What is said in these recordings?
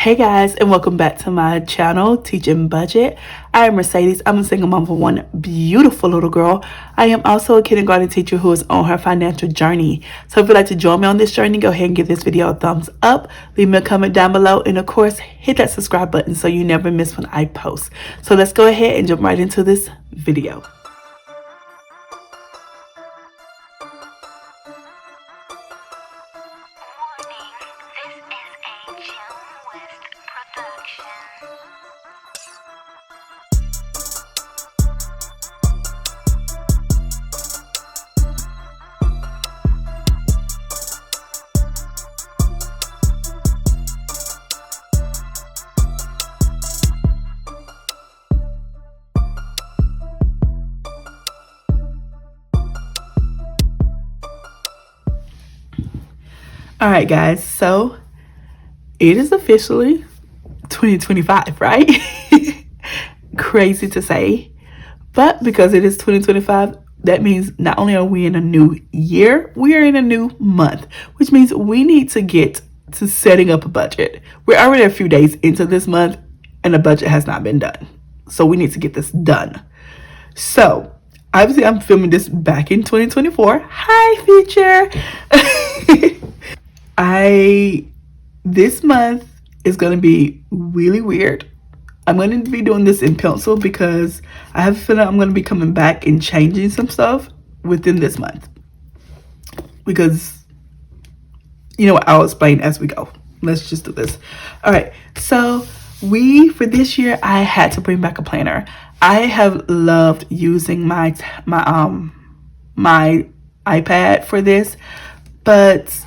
Hey guys, and welcome back to my channel, Teaching Budget. I am Mercedes. I'm a single mom for one beautiful little girl. I am also a kindergarten teacher who is on her financial journey. So if you'd like to join me on this journey, go ahead and give this video a thumbs up, leave me a comment down below, and of course, hit that subscribe button so you never miss when I post. So let's go ahead and jump right into this video. All right, guys, so it is officially 2025, right? Crazy to say, but because it is 2025, that means not only are we in a new year, we are in a new month, which means we need to get to setting up a budget. We're already a few days into this month and the budget has not been done, so we need to get this done. So obviously I'm filming this back in 2024. Hi, future. This month is going to be really weird. I'm going to be doing this in pencil because I have a feeling I'm going to be coming back and changing some stuff within this month. Because, you know what, I'll explain as we go. Let's just do this. All right, so for this year, I had to bring back a planner. I have loved using my iPad for this, but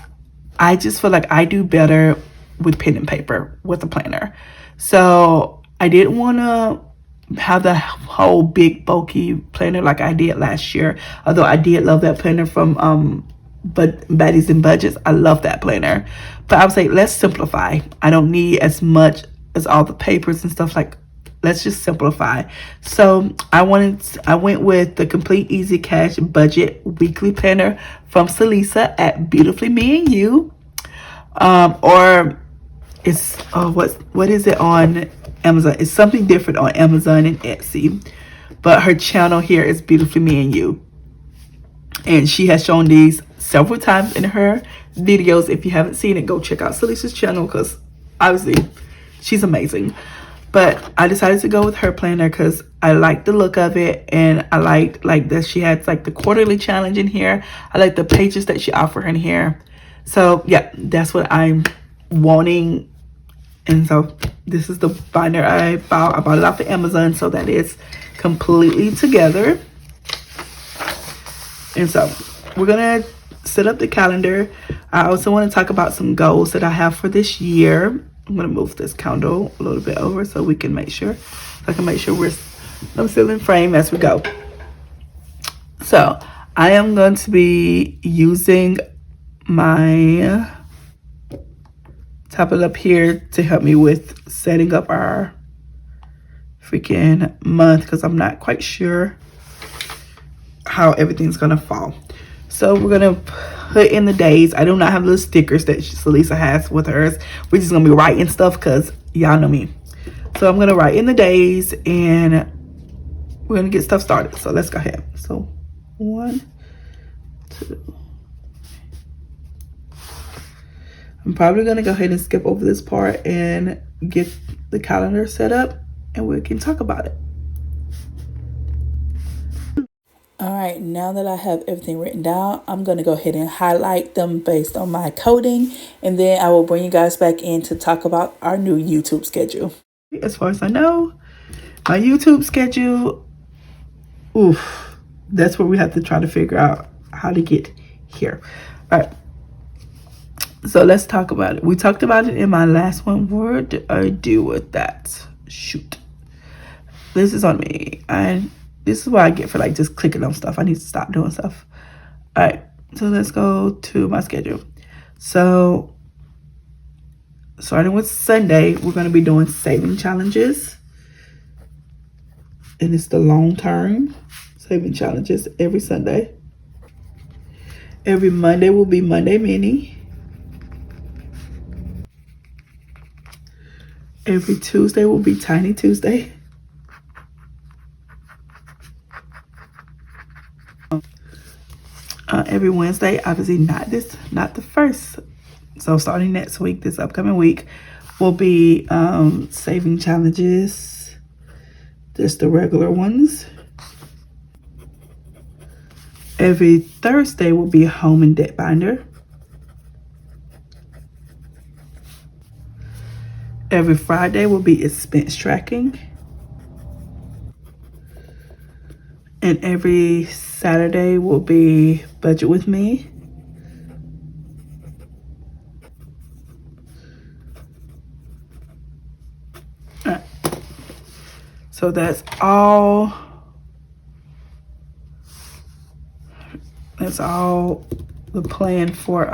I just feel like I do better with pen and paper with a planner. So I didn't want to have the whole big bulky planner like I did last year. Although I did love that planner from Baddies and Budgets. I love that planner. But I would say let's simplify. I don't need as much as all the papers and stuff. Like, let's just simplify. So I went with the Complete Easy Cash Budget Weekly Planner from Salisa at Beautifully Me and You. Or it's what is it on Amazon? It's something different on Amazon and Etsy. But her channel here is Beautifully Me and You. And she has shown these several times in her videos. If you haven't seen it, go check out Salisa's channel because obviously she's amazing. But I decided to go with her planner because I like the look of it, and I like that she has like the quarterly challenge in here. I like the pages that she offered in here. So yeah, that's what I'm wanting. And so this is the binder I bought. I bought it off of Amazon, so that is completely together. And so we're gonna set up the calendar. I also want to talk about some goals that I have for this year. I'm gonna move this candle a little bit over so we can make sure I'm still in frame as we go. So I am going to be using my tablet up here to help me with setting up our freaking month because I'm not quite sure how everything's gonna fall. So we're gonna put in the days. I do not have the stickers that Salisa has with hers. We're just gonna be writing stuff because y'all know me. So I'm gonna write in the days and we're gonna get stuff started. So let's go ahead. So 1, 2. I'm probably gonna go ahead and skip over this part and get the calendar set up and we can talk about it. All right, now that I have everything written down, I'm going to go ahead and highlight them based on my coding, and then I will bring you guys back in to talk about our new YouTube schedule. As far as I know, my YouTube schedule, that's where we have to try to figure out how to get here. All right, so let's talk about it. We talked about it in my last one. What did I do with that? Shoot. This is on me. This is what I get for like just clicking on stuff. I need to stop doing stuff. All right, so let's go to my schedule. So starting with Sunday, we're going to be doing saving challenges. And it's the long-term saving challenges every Sunday. Every Monday will be Monday Mini. Every Tuesday will be Tiny Tuesday. Every Wednesday, obviously not the first. So starting next week, this upcoming week, will be saving challenges. Just the regular ones. Every Thursday will be home and debt binder. Every Friday will be expense tracking. And every Saturday will be budget with me. All right. So that's all. That's all the plan for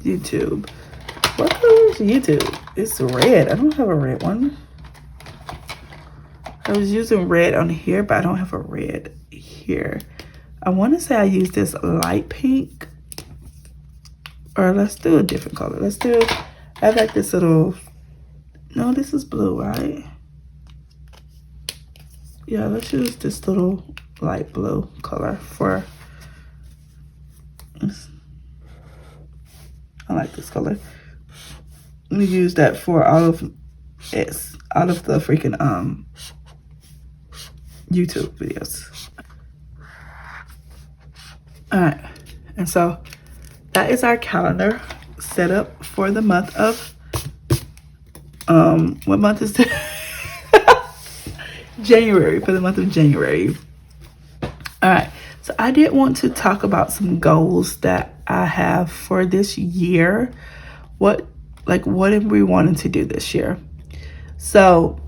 YouTube. What color is YouTube? It's red. I don't have a red one. I was using red on here, but I don't have a red here. I want to say I use this light pink. Or let's do a different color. I like this little, no, this is blue, right? Yeah, let's use this little light blue color for, I like this color. Let me use that for all of the freaking YouTube videos. All right, and so that is our calendar set up for the month of what month is this? January, for the month of January. All right, so I did want to talk about some goals that I have for this year. What are we wanting to do this year? So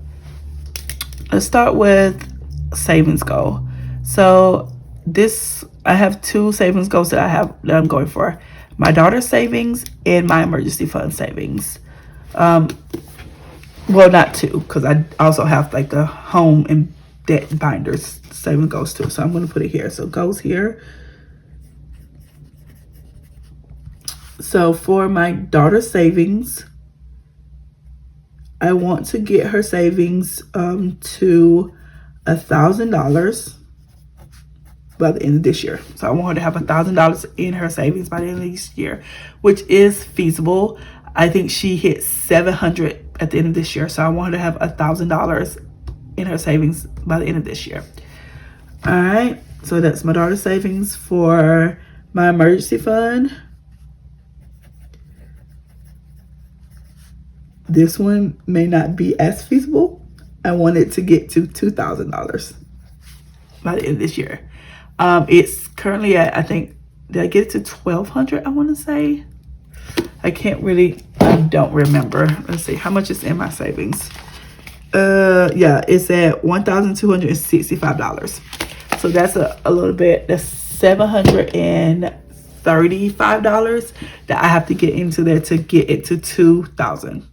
let's start with savings goal. So I have two savings goals that I'm going for. My daughter's savings and my emergency fund savings. Well, not two, because I also have like the home and debt binders saving goals too. So I'm going to put it here. So goes here. So for my daughter's savings, I want to get her savings to $1,000 by the end of this year. So I want her to have $1,000 in her savings by the end of this year, which is feasible. I think she hit 700 at the end of this year. So I want her to have $1,000 in her savings by the end of this year. All right. So that's my daughter's savings. For my emergency fund, this one may not be as feasible. I want it to get to $2,000 by the end of this year. It's currently at, I think, did I get it to 1,200? I want to say. I don't remember. Let's see how much is in my savings. Yeah, it's at $1,265. So that's a little bit. That's $735 that I have to get into there to get it to 2,000.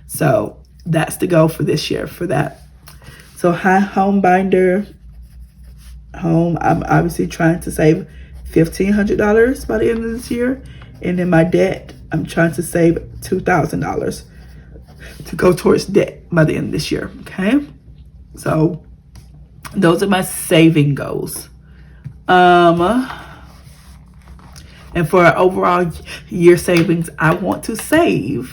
So that's the goal for this year for that. So home binder, I'm obviously trying to save $1,500 by the end of this year. And then my debt, I'm trying to save $2,000 to go towards debt by the end of this year. Okay. So those are my saving goals. And for our overall year savings, I want to save.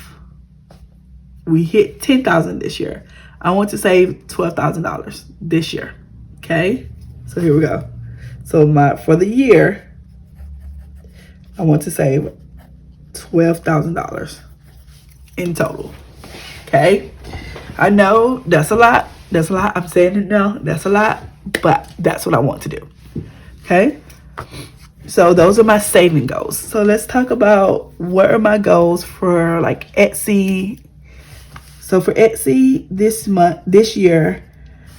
We hit 10,000 this year. I want to save $12,000 this year. Okay. So here we go. So for the year, I want to save $12,000 in total. Okay. I know that's a lot. I'm saying it now. That's a lot, but that's what I want to do. Okay. So those are my saving goals. So let's talk about what are my goals for like Etsy. So for Etsy this year,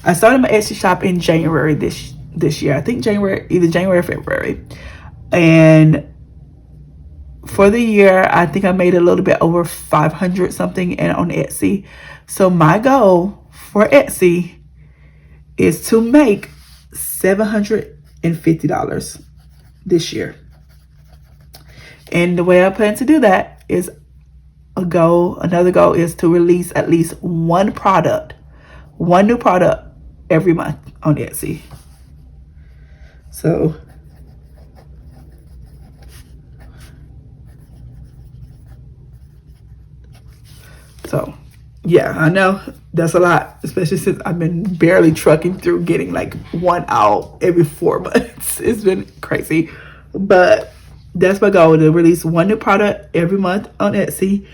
I started my Etsy shop in January this year. I think either January or February. And for the year, I think I made a little bit over 500 something on Etsy. So my goal for Etsy is to make $750 this year. And the way I plan to do that is another goal is to release at least one new product every month on Etsy. So yeah, I know that's a lot, especially since I've been barely trucking through getting like one out every 4 months. It's been crazy, but that's my goal, to release one new product every month on Etsy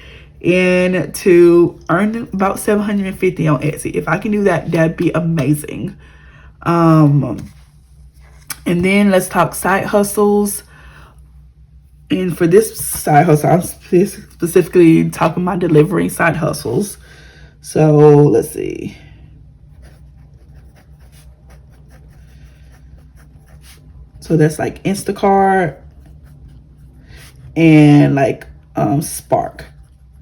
and to earn about $750 on Etsy. If I can do that, that'd be amazing. And then let's talk side hustles. And for this side hustle, I'm specifically talking about delivering side hustles. So let's see. So that's like Instacart and like Spark.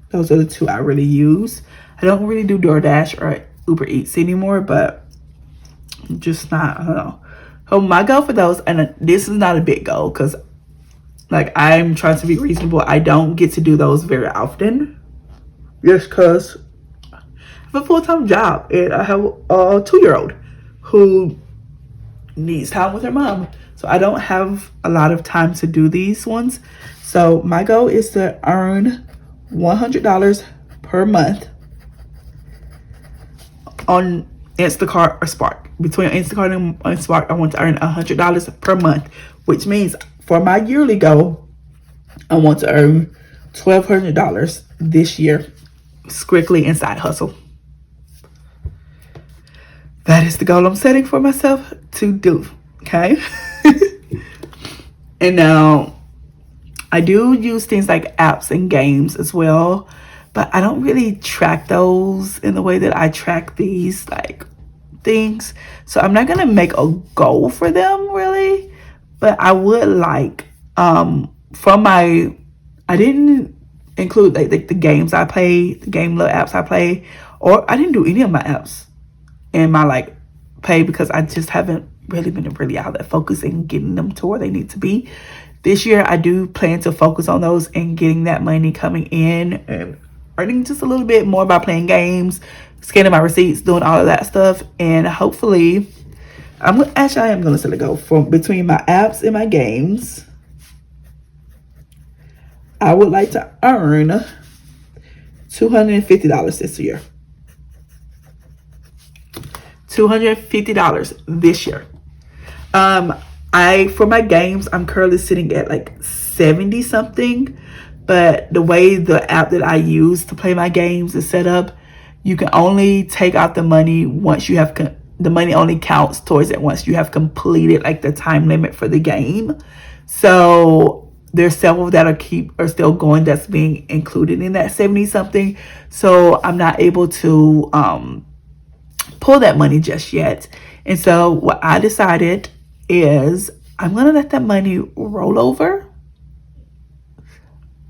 Those are the two I really use. I don't really do DoorDash or Uber Eats anymore, but just not, I don't know. So my goal for those, and this is not a big goal because like I'm trying to be reasonable. I don't get to do those very often just because I have a full-time job and I have a 2-year-old who needs time with her mom. So I don't have a lot of time to do these ones. So my goal is to earn $100 per month on Instacart or Spark. Between Instacart and Spark, I want to earn $100 per month, which means for my yearly goal, I want to earn $1,200 this year, strictly in side hustle. That is the goal I'm setting for myself to do, okay? And now, I do use things like apps and games as well, but I don't really track those in the way that I track these like things. So I'm not gonna make a goal for them really, but I would like I didn't include like the games I play, the game little apps I play, or I didn't do any of my apps in my like pay because I just haven't really been out there focusing getting them to where they need to be. This year I do plan to focus on those and getting that money coming in and earning just a little bit more by playing games, scanning my receipts, doing all of that stuff. And hopefully I am going to set a goal from between my apps and my games. I would like to earn $250 this year. $250 this year. For my games, I'm currently sitting at like 70 something, but the way the app that I use to play my games is set up, you can only take out the money once you have the money only counts towards it once you have completed like the time limit for the game. So there's several that are still going that's being included in that 70 something. So I'm not able to pull that money just yet. And so what I decided is I'm gonna let that money roll over.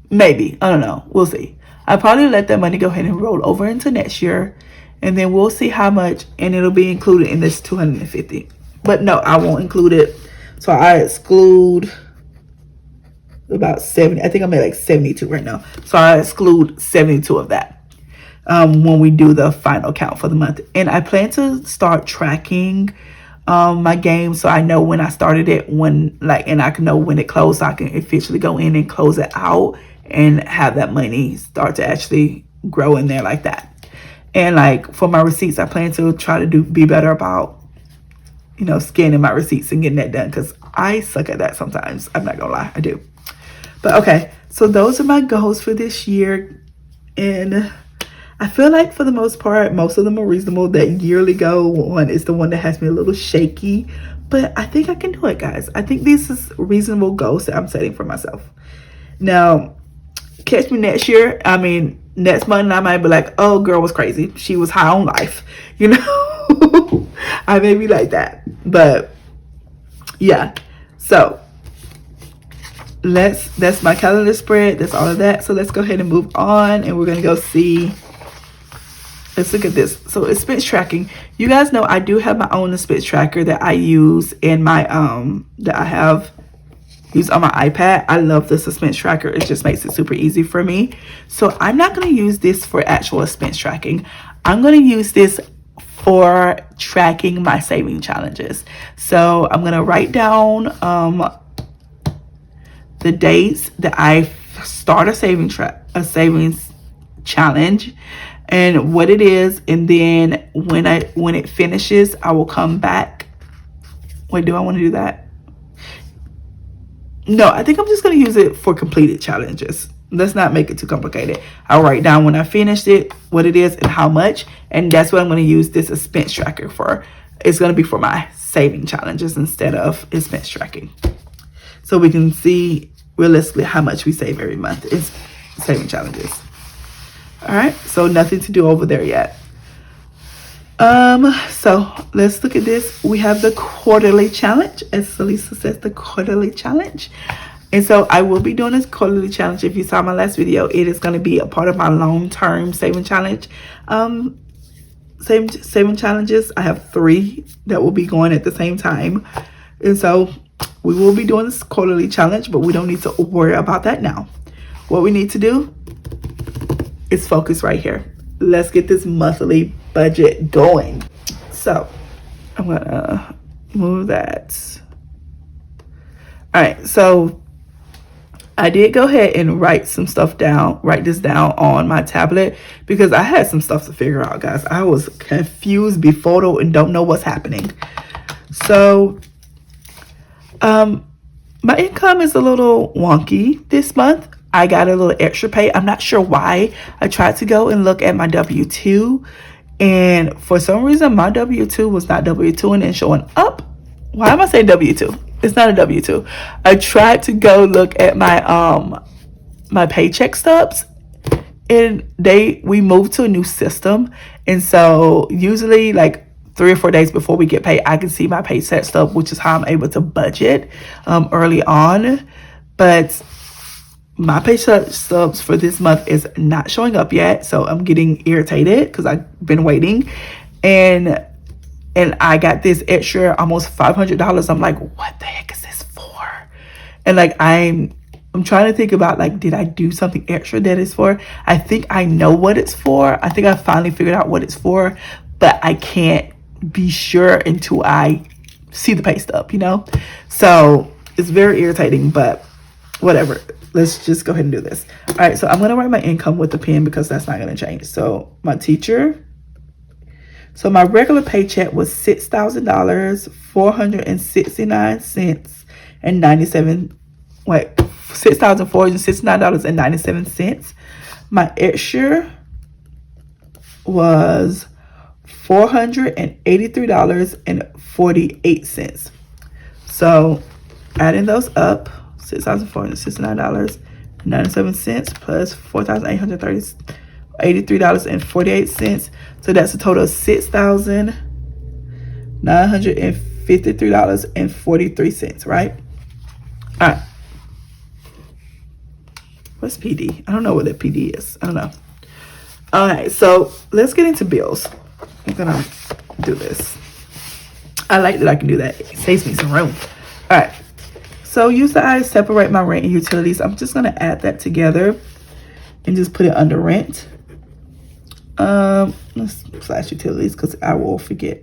Maybe, I don't know, we'll see. I'll probably let that money go ahead and roll over into next year, and then we'll see how much, and it'll be included in this 250. But no, I won't include it. So I exclude about 70. I think I'm at like 72 right now. So I exclude 72 of that when we do the final count for the month. And I plan to start tracking my game so I know when I started it, and I can know when it closed, so I can officially go in and close it out and have that money start to actually grow in there like that. And like for my receipts, I plan to try to be better about scanning my receipts and getting that done, because I suck at that sometimes. I'm not gonna lie, I do. But okay, so those are my goals for this year, and I feel like for the most part, most of them are reasonable. That yearly goal one is the one that has me a little shaky, but I think I can do it, guys. I think this is reasonable goals that I'm setting for myself. Now, catch me next year. I mean, next month I might be like, oh, girl was crazy. She was high on life, I may be like that, but yeah. So that's my calendar spread. That's all of that. So let's go ahead and move on, and we're gonna go see. Let's look at this. So expense tracking. You guys know I do have my own expense tracker that I use in my that I have use on my iPad. I love the expense tracker. It just makes it super easy for me. So I'm not going to use this for actual expense tracking. I'm going to use this for tracking my saving challenges. So I'm going to write down the dates that I start a savings challenge and what it is, and then when it finishes, I will come back. Wait, do I want to do that? No, I think I'm just going to use it for completed challenges. Let's not make it too complicated. I'll write down when I finished it, what it is, and how much, and that's what I'm going to use this expense tracker for. It's going to be for my saving challenges instead of expense tracking, so we can see realistically how much we save every month is saving challenges. All right, so nothing to do over there yet. So let's look at this. We have the quarterly challenge, as Celisa says, the quarterly challenge. And so I will be doing this quarterly challenge. If you saw my last video, it is going to be a part of my long-term saving challenge. Saving challenges. I have 3 that will be going at the same time. And so we will be doing this quarterly challenge, but we don't need to worry about that now. What we need to do is focus right here. Let's get this monthly budget going. So I'm gonna move that. All right, so I did go ahead and write this down on my tablet because I had some stuff to figure out, guys. I was confused, befuddled, and don't know what's happening. So my income is a little wonky this month. I got a little extra pay. I'm not sure why. I tried to go and look at my W-2, and for some reason my W-2 was not W-2 and showing up. Why am I saying W-2? It's not a W-2. I tried to go look at my my paycheck stubs, and we moved to a new system, and so usually like 3 or 4 days before we get paid, I can see my paycheck stub, which is how I'm able to budget early on. But my paycheck stubs for this month is not showing up yet, so I'm getting irritated because I've been waiting, and I got this extra almost $500. I'm like, what the heck is this for? And like I'm trying to think about, like, did I do something extra that is for? I think I know what it's for. I think I finally figured out what it's for, but I can't be sure until I see the pay stub, you know? So it's very irritating, but whatever. Let's just go ahead and do this. All right, so I'm going to write my income with the pen because that's not going to change. So my teacher. So my regular paycheck was $6,000, $469 and 97. Wait, $6,469.97. My extra was $483.48. So adding those up, $6,469.97 plus $4,883.48. So that's a total of $6,953.43, right? All right. What's PD? I don't know what that PD is. I don't know. All right, so let's get into bills. I'm gonna do this. I like that I can do that. It saves me some room. All right. So usually I separate my rent and utilities. I'm just going to add that together and just put it under rent. Let's slash utilities because I will forget.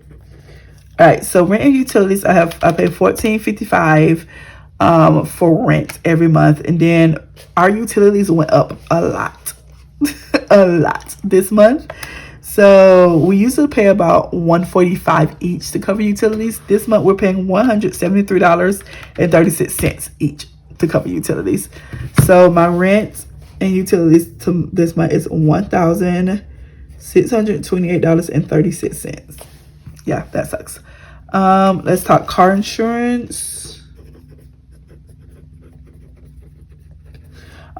All right, so rent and utilities, I pay $14.55 for rent every month, and then our utilities went up a lot, a lot this month. So we used to pay about $145 each to cover utilities. This month we're paying $173.36 each to cover utilities. So my rent and utilities to this month is $1,628.36. Yeah, that sucks. Let's talk car insurance.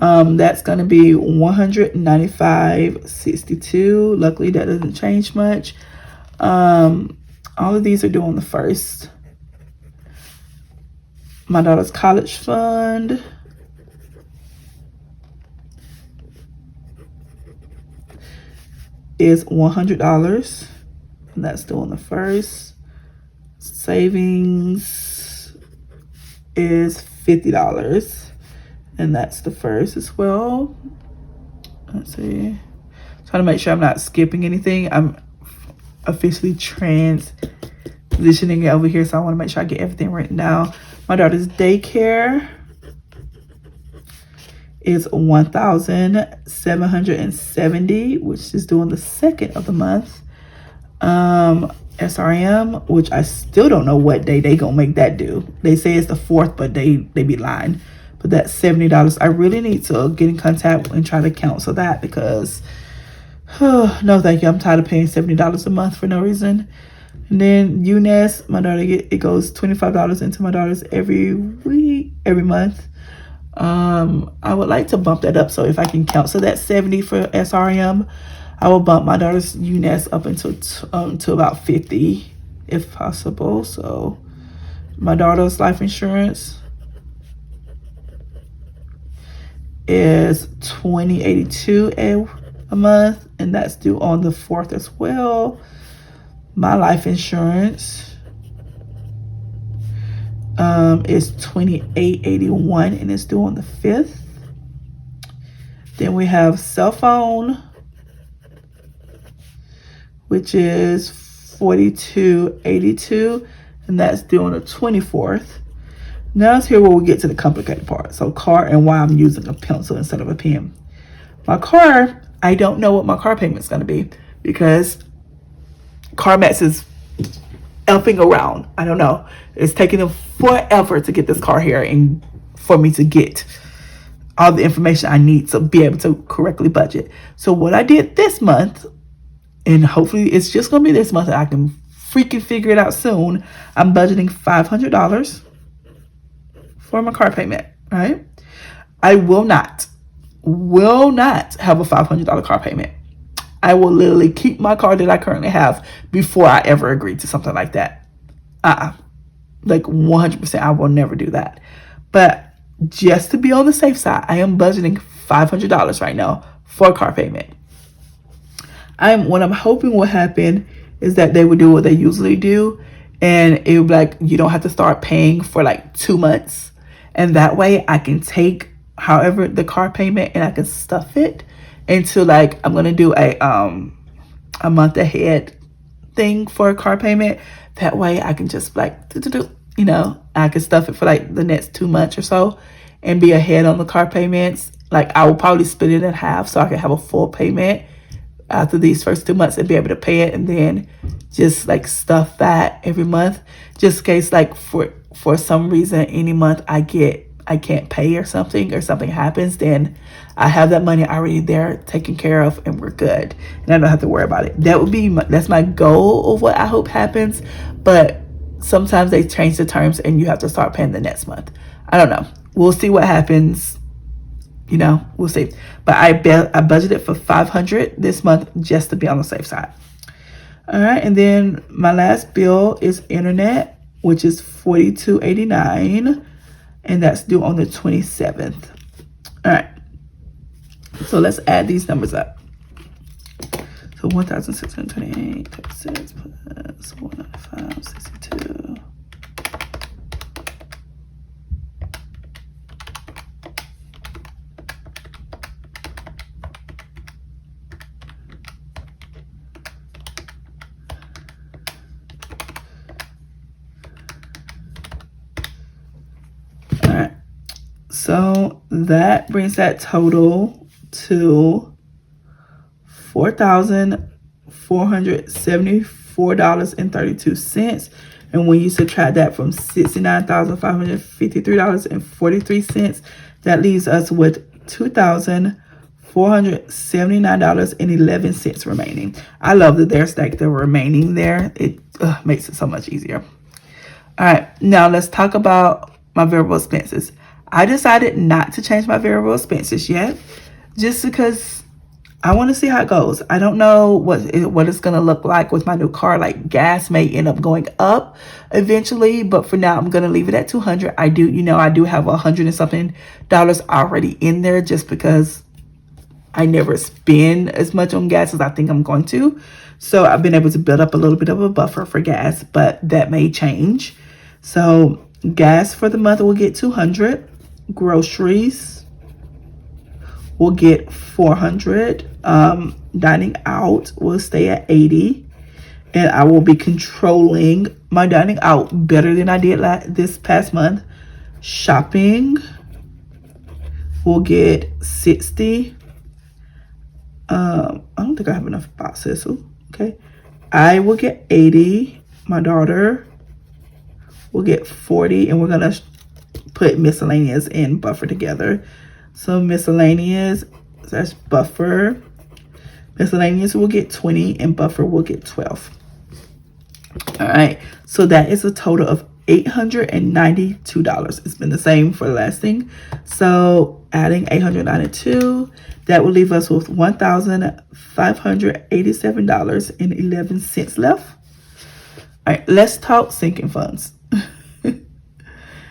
That's going to be $195.62. Luckily, that doesn't change much. All of these are due on the 1st. My daughter's college fund. Is $100. And that's due on the 1st. Savings is $50. And that's the first as well. Let's see. Trying to make sure I'm not skipping anything. I'm officially transitioning it over here, so I want to make sure I get everything written down. My daughter's daycare is $1,770, which is doing the second of the month. SRM, which I still don't know what day they gonna make that due. They say it's the 4th, but they be lying. But that's $70. I really need to get in contact and try to cancel that because no thank you. I'm tired of paying $70 a month for no reason. And then UNES, my daughter it goes $25 into my daughter's every month. I would like to bump that up, so if I can cancel that $70 for SRM, I will bump my daughter's UNES up into to about $50 if possible. So my daughter's life insurance is $20.82 a month, and that's due on the 4th as well. My life insurance is $28.81, and it's due on the 5th. Then we have cell phone, which is $42.82, and that's due on the 24th. Now it's here where we get to the complicated part. So car, and why I'm using a pencil instead of a pen. My car, I don't know what my car payment is going to be because CarMax is elfing around. I don't know. It's taking them forever to get this car here and for me to get all the information I need to be able to correctly budget. So what I did this month, and hopefully it's just going to be this month, and I can freaking figure it out soon. I'm budgeting $500 for my car payment, right? I will not have a $500 car payment. I will literally keep my car that I currently have before I ever agree to something like that. Like 100%, I will never do that. But just to be on the safe side, I am budgeting $500 right now for a car payment. What I'm hoping will happen is that they would do what they usually do, and it would be like you don't have to start paying for like 2 months, and that way I can take however the car payment and I can stuff it into, like, I'm gonna do a month ahead thing for a car payment. That way I can just like I can stuff it for like the next 2 months or so and be ahead on the car payments. Like I will probably split it in half so I can have a full payment after these first 2 months and be able to pay it, and then just like stuff that every month, just in case like for some reason any month I can't pay or something happens, then I have that money already there taken care of and we're good, and I don't have to worry about it. That's my goal of what I hope happens, but sometimes they change the terms and you have to start paying the next month. I don't know. We'll see what happens. We'll see. But I budgeted for $500 this month just to be on the safe side. All right, and then my last bill is internet, which is $42.89, and that's due on the 27th. All right, so let's add these numbers up. So 1,628 36 plus 195.62. So that brings that total to $4,474.32. And when you subtract that from $69,553.43, that leaves us with $2,479.11 remaining. I love that there's like the remaining there. It makes it so much easier. All right, now let's talk about my variable expenses. I decided not to change my variable expenses yet, just because I want to see how it goes. I don't know what it's going to look like with my new car. Like gas may end up going up eventually, but for now I'm going to leave it at $200. I do have $100 and something already in there just because I never spend as much on gas as I think I'm going to. So I've been able to build up a little bit of a buffer for gas, but that may change. So Gas for the month will get $200. Groceries will get $400. Dining out will stay at $80. And I will be controlling my dining out better than I did this past month. Shopping will get $60. I don't think I have enough boxes. Okay. I will get $80. My daughter will get $40. And we're going to put miscellaneous and buffer together. So miscellaneous, that's buffer. Miscellaneous will get $20 and buffer will get $12. All right, so that is a total of $892. It's been the same for the last thing. So adding $892, that will leave us with $1,587.11 left. All right, let's talk sinking funds.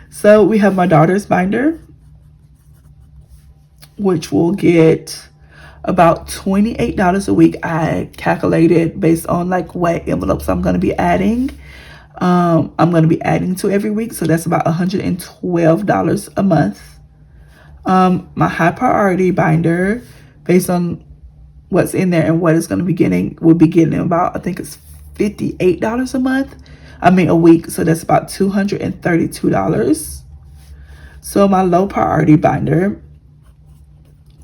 So we have my daughter's binder, which will get about $28 a week. I calculated based on like what envelopes I'm going to be adding. I'm going to be adding to every week. So that's about $112 a month. My high priority binder, based on what's in there and what it's going to be getting, will be getting about, I think it's $58 a month. I mean a week. So that's about $232. So my low priority binder,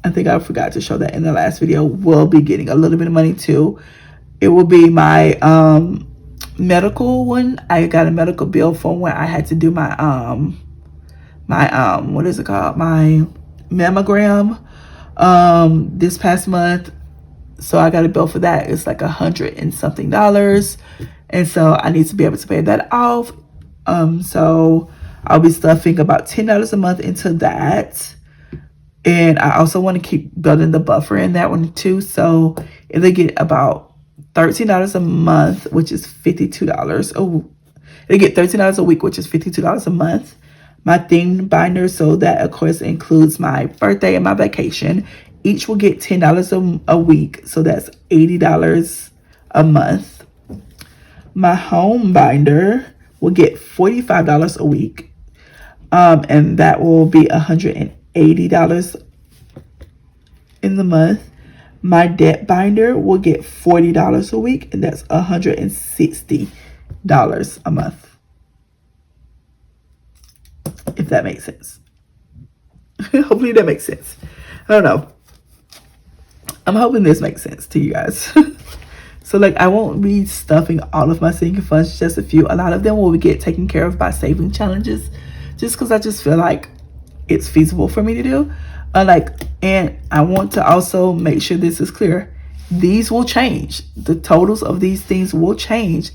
I think I forgot to show that in the last video, will be getting a little bit of money too. It will be my medical one. I got a medical bill from when I had to do my what is it called? My mammogram this past month. So I got a bill for that. It's like $100 and something. And so I need to be able to pay that off. So I'll be stuffing about $10 a month into that. And I also want to keep building the buffer in that one too. So it'll get about $13 a month, which is $52. Oh, it'll get $13 a week, which is $52 a month. My themed binder, so that of course includes my birthday and my vacation. Each will get $10 a week, so that's $80 a month. My home binder will get $45 a week, and that will be $180 in the month. My debt binder will get $40 a week, and that's $160 a month. If that makes sense. Hopefully that makes sense. I don't know. I'm hoping this makes sense to you guys. So like I won't be stuffing all of my sinking funds, just a few. A lot of them will get taken care of by saving challenges, just because I just feel like it's feasible for me to do. And I want to also make sure this is clear. These will change. The totals of these things will change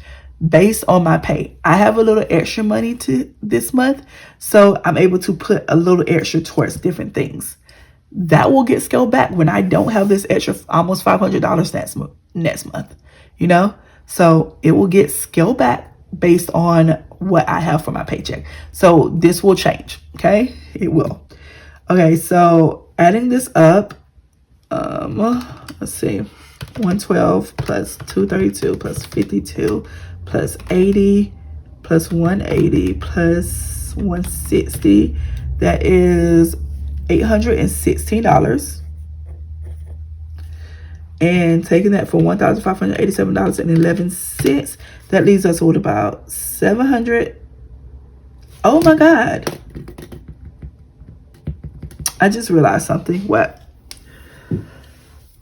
based on my pay. I have a little extra money to this month, so I'm able to put a little extra towards different things. That will get scaled back when I don't have this extra almost $500 next month, you know? So it will get scaled back based on what I have for my paycheck. So this will change, okay? It will. Okay, so adding this up, let's see, 112 plus 232 plus 52 plus 80 plus 180 plus 160, that is $816. And taking that for $1,587.11, that leaves us with about 700. Oh my God. I just realized something. What?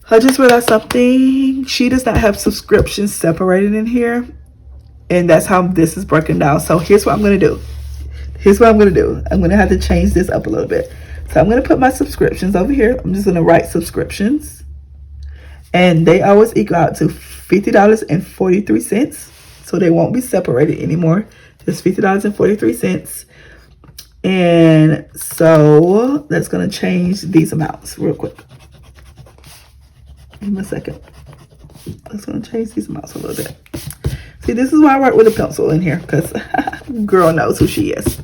I just realized something. She does not have subscriptions separated in here. And that's how this is broken down. So here's what I'm going to do. I'm going to have to change this up a little bit. So I'm going to put my subscriptions over here. I'm just going to write subscriptions. And they always equal out to $50.43. So they won't be separated anymore. Just $50.43. And so that's going to change these amounts real quick. Give me a second. That's going to change these amounts a little bit. See, this is why I work with a pencil in here, because girl knows who she is.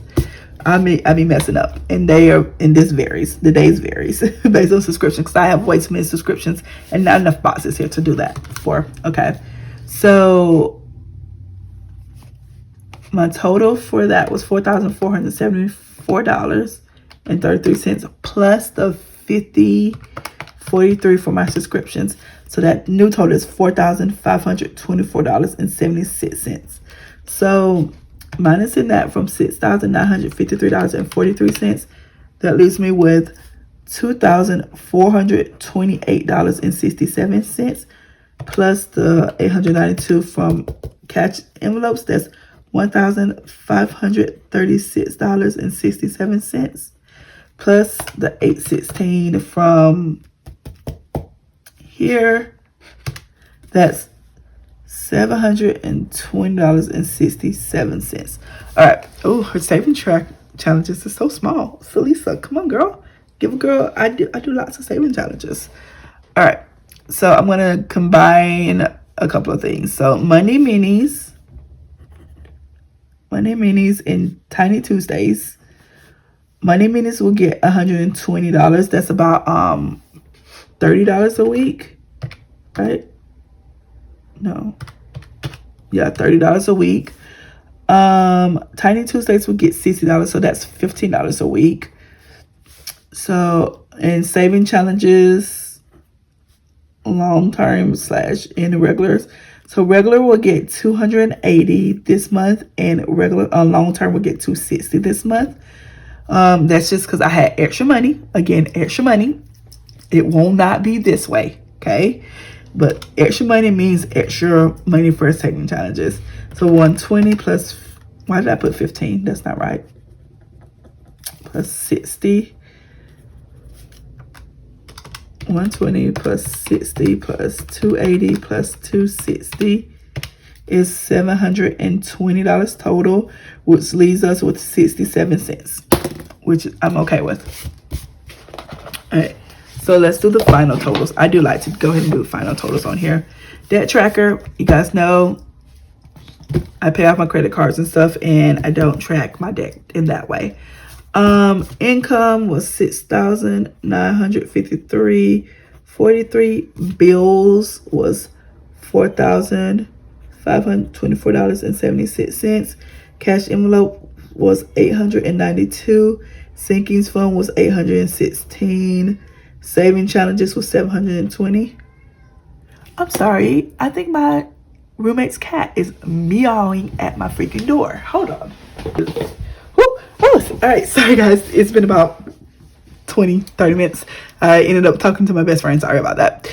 I be messing up, and this varies. The days varies based on subscription, because I have way too many subscriptions and not enough boxes here to do that for. Okay, so My total for that was $4,474.33 plus the $50.43 for my subscriptions. So that new total is $4,524.76. So minusing that from $6,953.43, that leaves me with $2,428.67 plus the $892 from cash envelopes. That's $1,536.67 plus the $816 from here. That's $720.67. All right. Oh, her saving track challenges is so small. Felisa, come on, girl. Give a girl. I do lots of saving challenges. All right. So I'm gonna combine a couple of things. So Monday minis and Tiny Tuesdays. Monday minis will get $120. That's about $30 a week, right? No. Yeah, $30 a week. Tiny Tuesdays will get $60, so that's $15 a week. So, and saving challenges, long term / in the regulars. So regular will get $280 this month, and regular long term will get $260 this month. That's just because I had extra money. Again, extra money. It will not be this way, okay? But extra money means extra money for saving challenges. So 120 plus, why did I put 15? That's not right. Plus 60. 120 plus 60 plus 280 plus 260 is $720 total, which leaves us with 67 cents, which I'm okay with. All right, so let's do the final totals. I do like to go ahead and do final totals on here. Debt tracker, you guys know I pay off my credit cards and stuff, and I don't track my debt in that way. Income was $6,953.43. Bills was $4,524.76. Cash envelope was $892. Sinkings fund was $816. Saving challenges was $720. I'm sorry, I think my roommate's cat is meowing at my freaking door. Hold on. All right, sorry guys, it's been about 20-30 minutes. I ended up talking to my best friend. Sorry about that.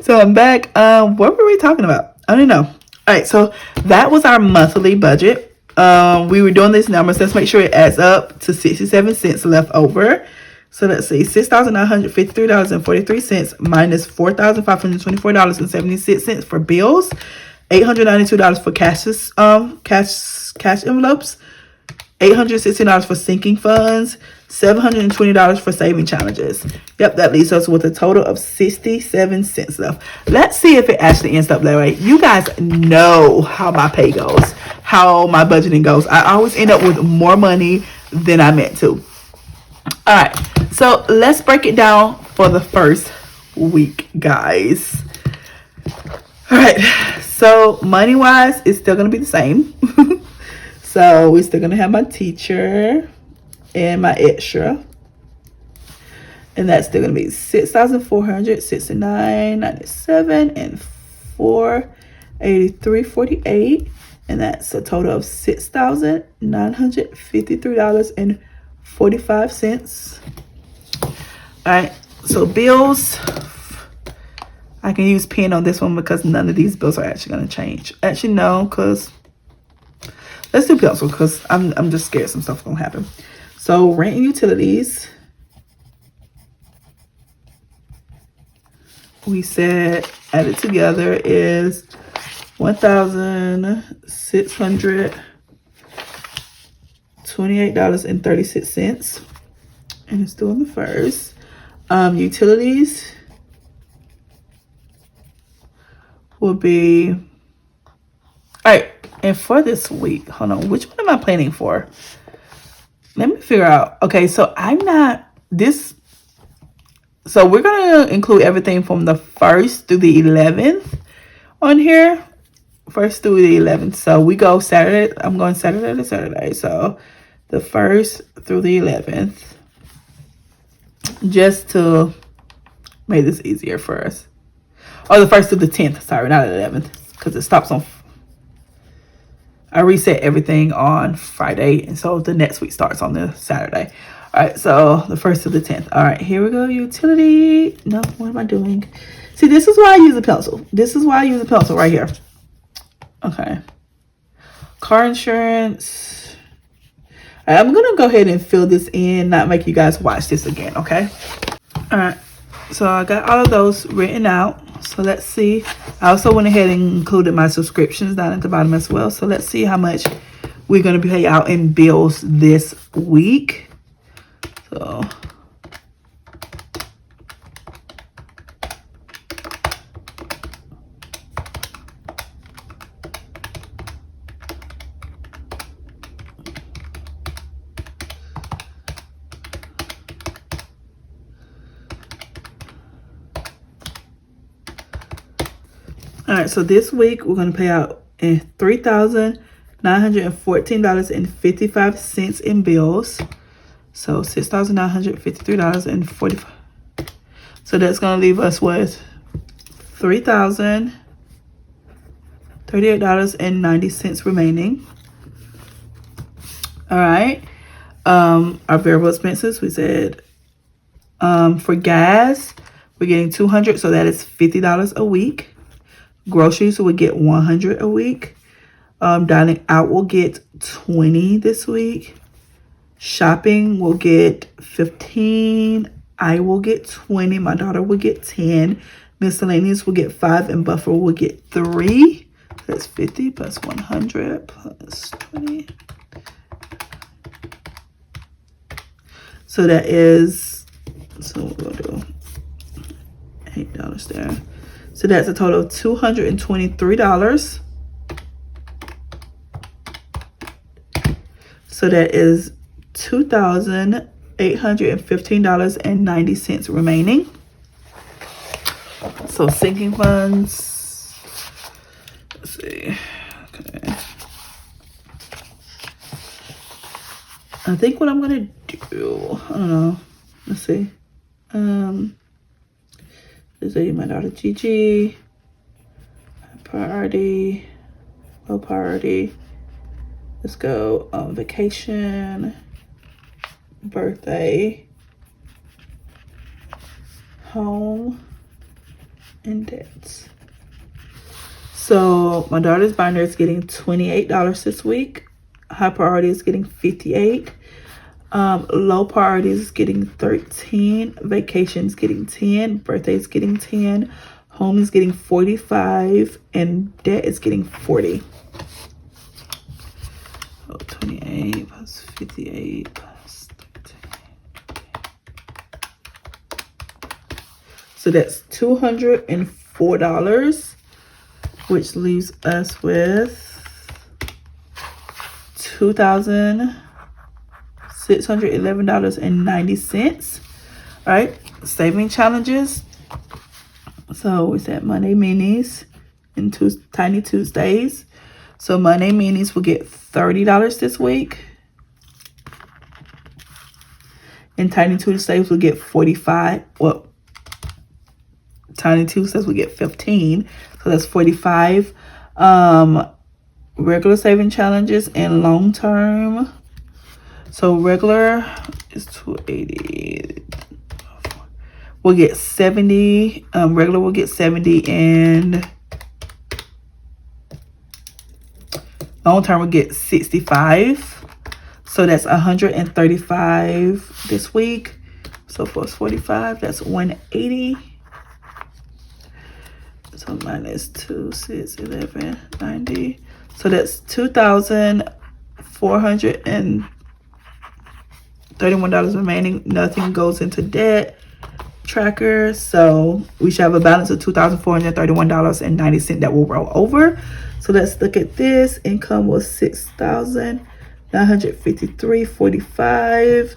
So I'm back. What were we talking about? I don't know. All right, so that was our monthly budget. We were doing these numbers. Let's make sure it adds up to 67 cents left over. So let's see, $6,953.43 minus $4,524.76 for bills, $892 for cash envelopes, $816 for sinking funds, $720 for saving challenges. Yep, that leaves us with a total of 67 cents left. Let's see if it actually ends up that way. You guys know how my pay goes, how my budgeting goes. I always end up with more money than I meant to. All right, so let's break it down for the first week, guys. All right, so money-wise, it's still going to be the same. So we're still going to have my teacher and my extra. And that's still going to be $6,469.97 and $483.48. And that's a total of $6,953.45. All right, so bills. I can use pen on this one because none of these bills are actually going to change. Actually, no, because let's do pencil because I'm just scared some stuff's gonna happen. So rent and utilities, we said added together is $1,628.36, and it's still in the first. Utilities will be, all right. And for this week, hold on, which one am I planning for? Let me figure out. Okay, so I'm not this. So we're going to include everything from the 1st through the 11th on here 1st through the 11th. So we go Saturday. I'm going Saturday to Saturday. So the 1st through the 11th, just to make this easier for us. Oh, the 1st through the 10th. Sorry, not the 11th, because it stops on. I reset everything on Friday, and so the next week starts on the Saturday. All right, so the 1st to the 10th. All right, here we go. Utility. No, what am I doing? See, this is why I use a pencil. This is why I use a pencil right here. Okay. Car insurance. All right, I'm going to go ahead and fill this in, not make you guys watch this again, okay? All right, so I got all of those written out. So let's see. I also went ahead and included my subscriptions down at the bottom as well. So let's see how much we're going to pay out in bills this week. So all right, so this week we're going to pay out $3,914.55 in bills. So $6,953.45. So that's going to leave us with $3,038.90 remaining. All right. Our variable expenses, we said for gas, we're getting $200, so that is $50 a week. Groceries will get $100 a week. Dining out will get $20 this week. Shopping will get $15. I will get $20. My daughter will get $10. Miscellaneous will get $5, and buffer will get $3. That's $50 plus $100 plus $20. So that is, so we're gonna do $8 there. So that's a total of $223. So that is $2,815.90 remaining. So sinking funds. Let's see. Okay. I think what I'm gonna do, I don't know. Let's see. This is my daughter Gigi. Priority, low priority. Let's go vacation, birthday, home, and debts. So my daughter's binder is getting $28 this week. High priority is getting $58. Low priority is getting $13. Vacation is getting $10. Birthday is getting $10. Home is getting $45. And debt is getting $40. So 28 plus 58 plus 13. So that's $204, which leaves us with $2,611.90. All right, saving challenges. So we said Monday minis and Tiny Tuesdays. So Monday minis will get $30 this week. And Tiny Tuesdays will get $45. Well, Tiny Tuesdays will get $15. So that's $45. Regular saving challenges and long term. So regular is $280. We'll get $70. Regular will get $70, and long term will get $65. So that's $135 this week. So for $45, that's $180. So minus 2, 6, 11, 90. So that's $2,431 remaining. Nothing goes into debt tracker. So we should have a balance of $2,431.90 that will roll over. So let's look at this. Income was $6,953.45.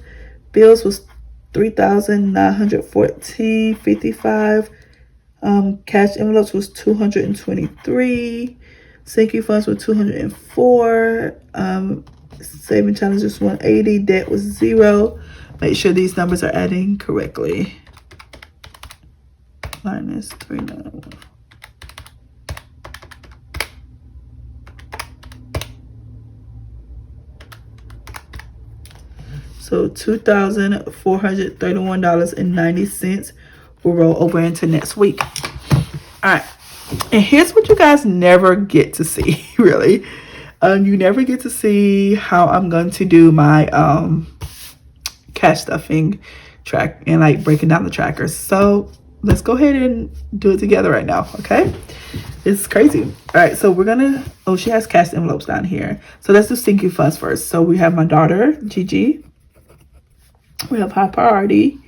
Bills was $3,914.55. Cash envelopes was $223. Sinking funds were 204. Saving challenges 180. Debt was 0. Make sure these numbers are adding correctly. Minus 391. So $2,431.90 will roll over into next week. All right. And here's what you guys never get to see, really. You never get to see how I'm going to do my cash stuffing track and like breaking down the trackers. So let's go ahead and do it together right now, okay? It's crazy. All right, so we're gonna, oh, she has cash envelopes down here. So let's do sinking funds first. So we have my daughter, Gigi. We have high priority.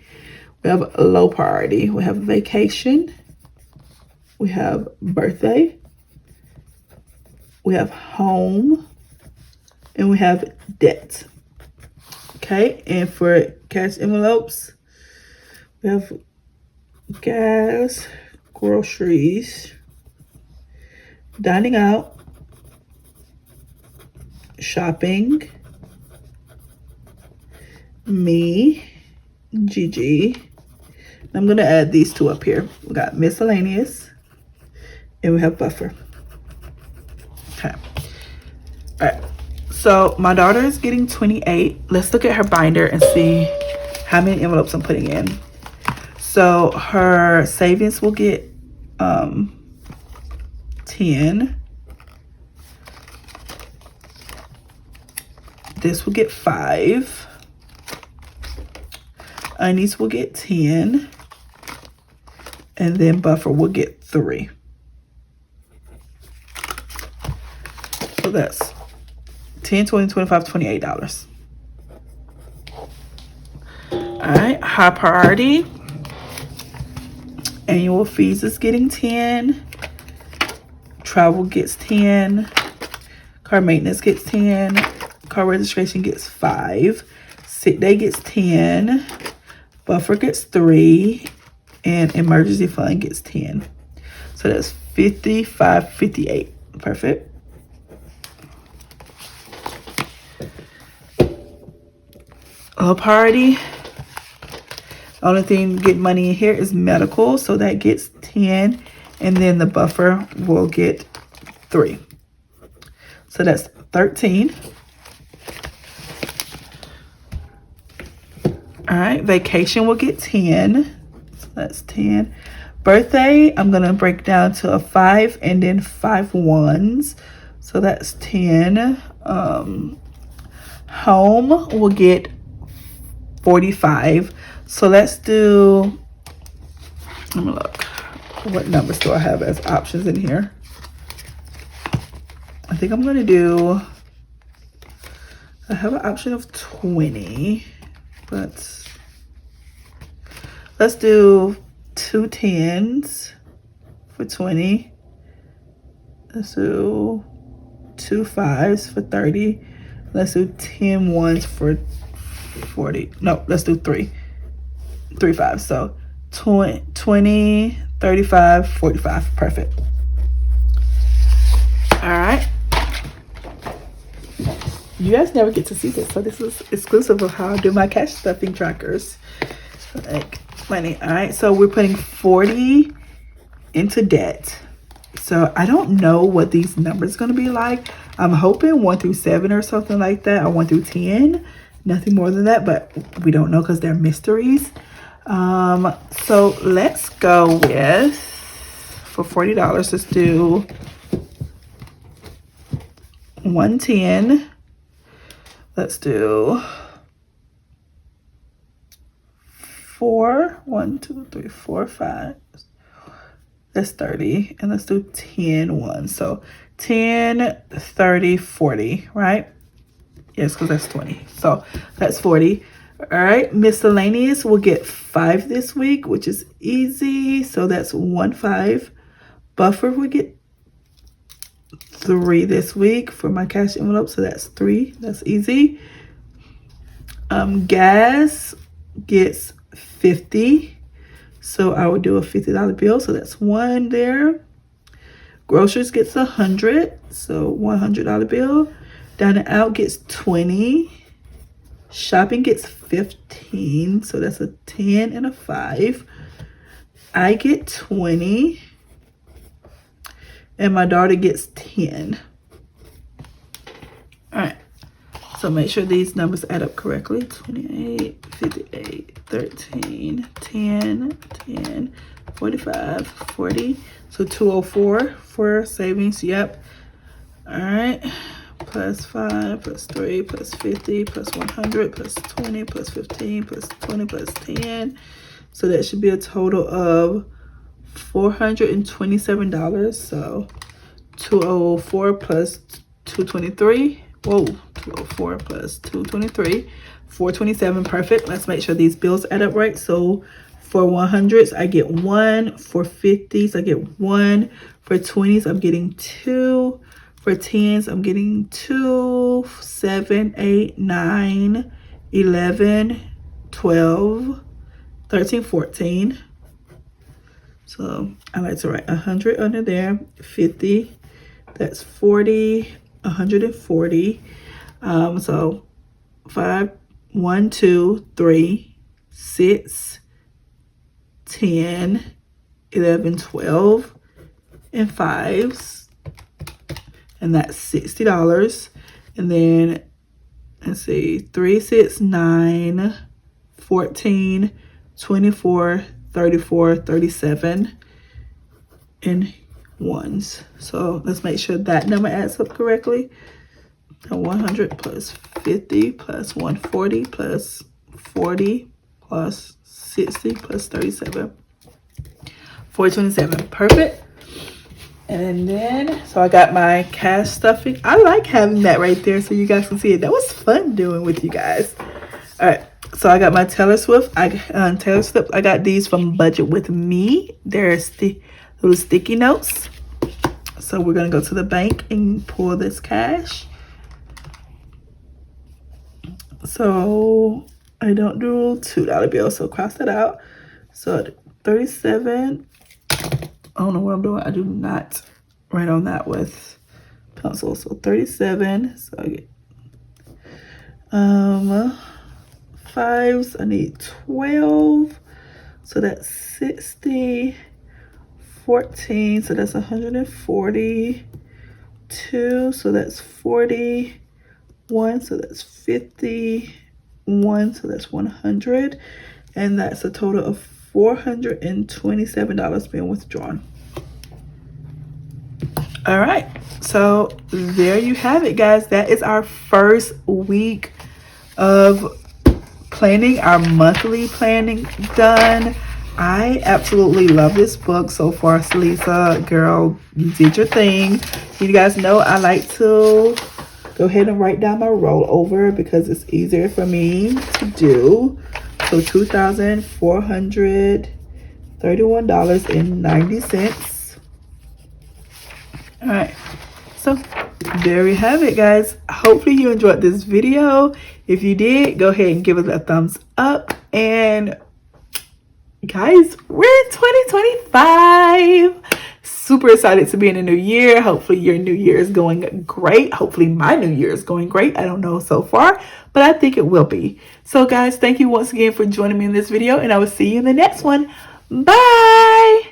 We have low priority. We have vacation. We have birthday. We have home. And we have debt. Okay, and for cash envelopes, we have gas, groceries, dining out, shopping, me, Gigi. I'm gonna add these two up here. We got miscellaneous and we have buffer. Okay. All right. So my daughter is getting 28. Let's look at her binder and see how many envelopes I'm putting in. So her savings will get 10. This will get 5. Unis will get 10. And then buffer will get 3. So that's 10, 20, 25, $28. All right, high priority. Annual fees is getting 10. Travel gets 10. Car maintenance gets 10. Car registration gets 5. Sick day gets 10. Buffer gets 3. And emergency fund gets 10. So that's 55, 58. Perfect. Low priority. The only thing getting money in here is medical. So that gets 10. And then the buffer will get 3. So that's 13. All right. Vacation will get 10. So that's 10. Birthday, I'm going to break down to a 5 and then 5 ones. So that's 10. Home will get 45. So let's do, let me look. What numbers do I have as options in here? I think I'm going to do, I have an option of 20, but let's do 2 10s for 20. Let's do 2 5s for 30. Let's do 10 ones for 40. No, let's do 3 5s. So 20, 35, 45. Perfect. All right. You guys never get to see this, so this is exclusive of how I do my cash stuffing trackers. Like money. All right, so we're putting 40 into debt. So I don't know what these numbers going to be like. I'm hoping 1 through 7 or something like that, or 1 through 10. Nothing more than that, but we don't know because they're mysteries. So let's go with, for $40, let's do 110. Let's do 4. 1, 2, 3, 4, 5. That's 30. And let's do 10 ones. So 10, 30, 40, right? Yes, because that's 20. So that's 40. All right. Miscellaneous will get 5 this week, which is easy. So that's 1 5. Buffer will get 3 this week for my cash envelope. So that's 3. That's easy. Gas gets 50. So I would do a $50 bill. So that's 1 there. Groceries gets 100, so $100 bill. Down and out gets 20. Shopping gets 15, so that's a 10 and a 5. I get 20, and my daughter gets 10. All right, so make sure these numbers add up correctly. 28, 58, 13, 10, 10, 45, 40. So 204 for savings, yep. All right, plus 5, plus 3, plus 50, plus 100, plus 20, plus 15, plus 20, plus 10. So that should be a total of $427. So 204 plus 223. Whoa, 204 plus 223. 427, perfect. Let's make sure these bills add up right. So for 100s, I get 1. For 50s, I get 1. For 20s, I'm getting 2. For 10s, I'm getting 2, 7, 8, 9, 11, 12, 13, 14. So I like to write 100 under there. 50, that's 40, 140. So 5, 1, 2, 3, 6, 10, 11, 12, and 5s. And that's $60. And then, let's see, 3, 6, 9, 14, 24, 34, 37, and 1s. So let's make sure that number adds up correctly. 100 plus 50 plus 140 plus 40 plus 60 plus 37. 427, perfect. And then, so I got my cash stuffing. I like having that right there so you guys can see it. That was fun doing with you guys. All right, so I got my Taylor Swift. I got these from Budget With Me. They're little sticky notes. So we're gonna go to the bank and pull this cash. So I don't do $2 bills, so cross that out. So 37. I don't know what I'm doing. I do not write on that with pencil. So 37. So I get 5s. I need 12. So that's 60. 14. So that's 140. 2. So that's 40. 1. So that's 50. 1. So that's 100. And that's a total of $427 being withdrawn. All right, so there you have it, guys. That is our first week of planning, our monthly planning done. I absolutely love this book so far, Salisa. Girl, you did your thing. You guys know I like to go ahead and write down my rollover because it's easier for me to do. So $2,431.90. All right, so there we have it, guys. Hopefully you enjoyed this video. If you did, go ahead and give it a thumbs up. And guys, we're in 2025. Super excited to be in a new year. Hopefully your new year is going great. Hopefully my new year is going great. I don't know so far, but I think it will be. So guys, thank you once again for joining me in this video, and I will see you in the next one. Bye.